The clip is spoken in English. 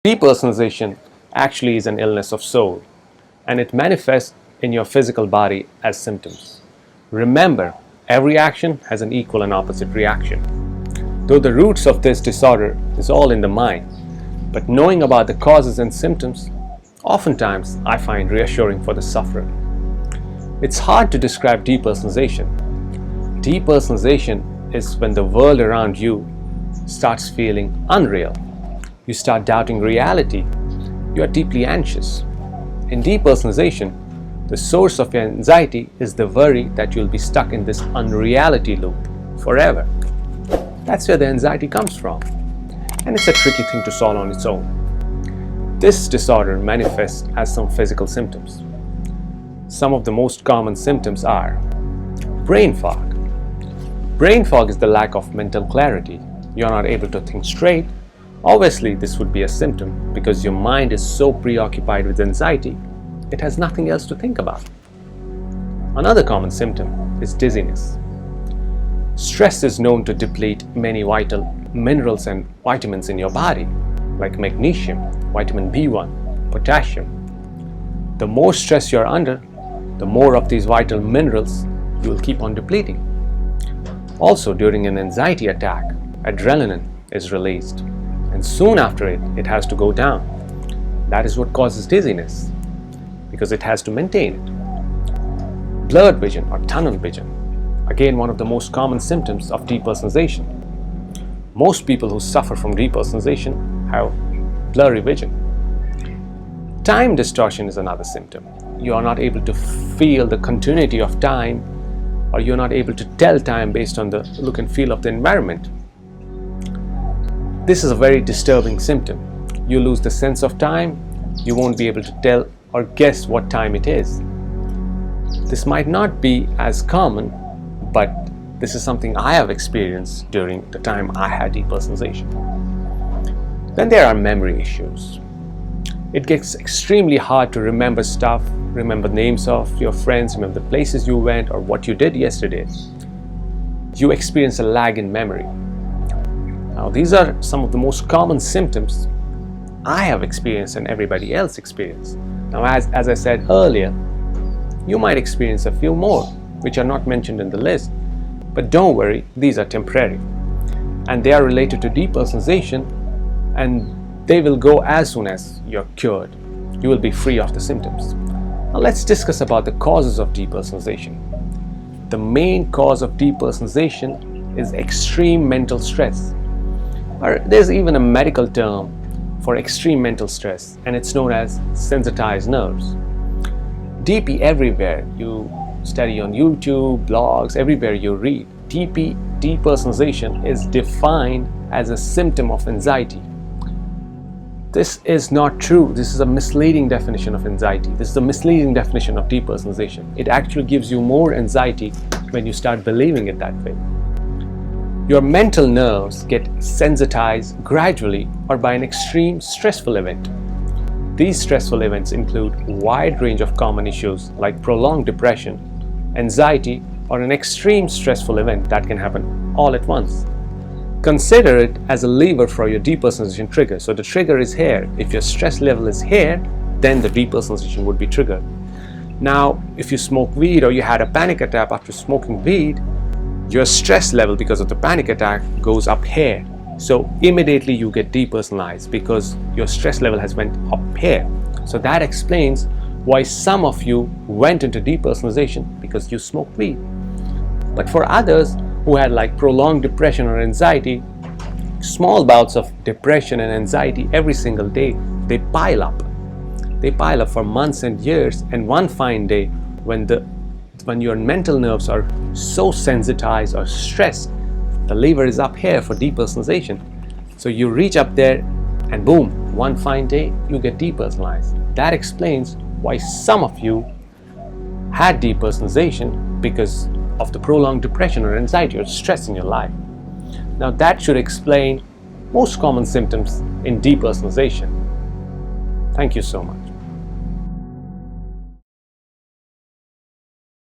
Depersonalization actually is an illness of soul, and it manifests in your physical body as symptoms. Remember, every action has an equal and opposite reaction. Though the roots of this disorder is all in the mind, but knowing about the causes and symptoms, oftentimes I find reassuring for the sufferer. It's hard to describe depersonalization. Depersonalization is when the world around you starts feeling unreal. You start doubting reality. You are deeply anxious. In depersonalization, the source of your anxiety is the worry that you'll be stuck in this unreality loop forever. That's where the anxiety comes from, and it's a tricky thing to solve on its own. This disorder manifests as some physical symptoms. Some of the most common symptoms are brain fog. Brain fog is the lack of mental clarity. You're not able to think straight. Obviously, this would be a symptom because your mind is so preoccupied with anxiety, it has nothing else to think about. Another common symptom is dizziness. Stress is known to deplete many vital minerals and vitamins in your body, like magnesium, vitamin B1, potassium. The more stress you're under, the more of these vital minerals you will keep on depleting. Also, during an anxiety attack, adrenaline is released, and soon after it has to go down. That is what causes dizziness, because it has to maintain it. Blurred vision or tunnel vision, again one of the most common symptoms of depersonalization. Most people who suffer from depersonalization have blurry vision. Time distortion is another symptom. You are not able to feel the continuity of time, or you're not able to tell time based on the look and feel of the environment. This is a very disturbing symptom. You lose the sense of time. You won't be able to tell or guess what time it is. This might not be as common, but this is something I have experienced during the time I had depersonalization. Then there are memory issues. It gets extremely hard to remember stuff, remember names of your friends, remember the places you went or what you did yesterday. You experience a lag in memory. Now, these are some of the most common symptoms I have experienced and everybody else experienced. Now, as I said earlier, you might experience a few more, which are not mentioned in the list. But don't worry, these are temporary. And they are related to depersonalization, and they will go as soon as you're cured. You will be free of the symptoms. Now, let's discuss about the causes of depersonalization. The main cause of depersonalization is extreme mental stress. Or there's even a medical term for extreme mental stress, and it's known as sensitized nerves. DP everywhere. You study on YouTube, blogs, everywhere you read. Depersonalization is defined as a symptom of anxiety. This is not true. This is a misleading definition of anxiety. This is a misleading definition of depersonalization. It actually gives you more anxiety when you start believing it that way. Your mental nerves get sensitized gradually or by an extreme stressful event. These stressful events include a wide range of common issues like prolonged depression, anxiety, or an extreme stressful event that can happen all at once. Consider it as a lever for your depersonalization trigger. So the trigger is here. If your stress level is here, then the depersonalization would be triggered. Now, if you smoke weed or you had a panic attack after smoking weed, your stress level because of the panic attack goes up here. So immediately you get depersonalized because your stress level has went up here. So that explains why some of you went into depersonalization because you smoked weed. But for others who had like prolonged depression or anxiety, small bouts of depression and anxiety every single day, they pile up. They pile up for months and years, and one fine day when your mental nerves are so sensitized or stressed, the lever is up here for depersonalization. So you reach up there and boom, one fine day you get depersonalized. That explains why some of you had depersonalization because of the prolonged depression or anxiety or stress in your life. Now that should explain most common symptoms in depersonalization. Thank you so much.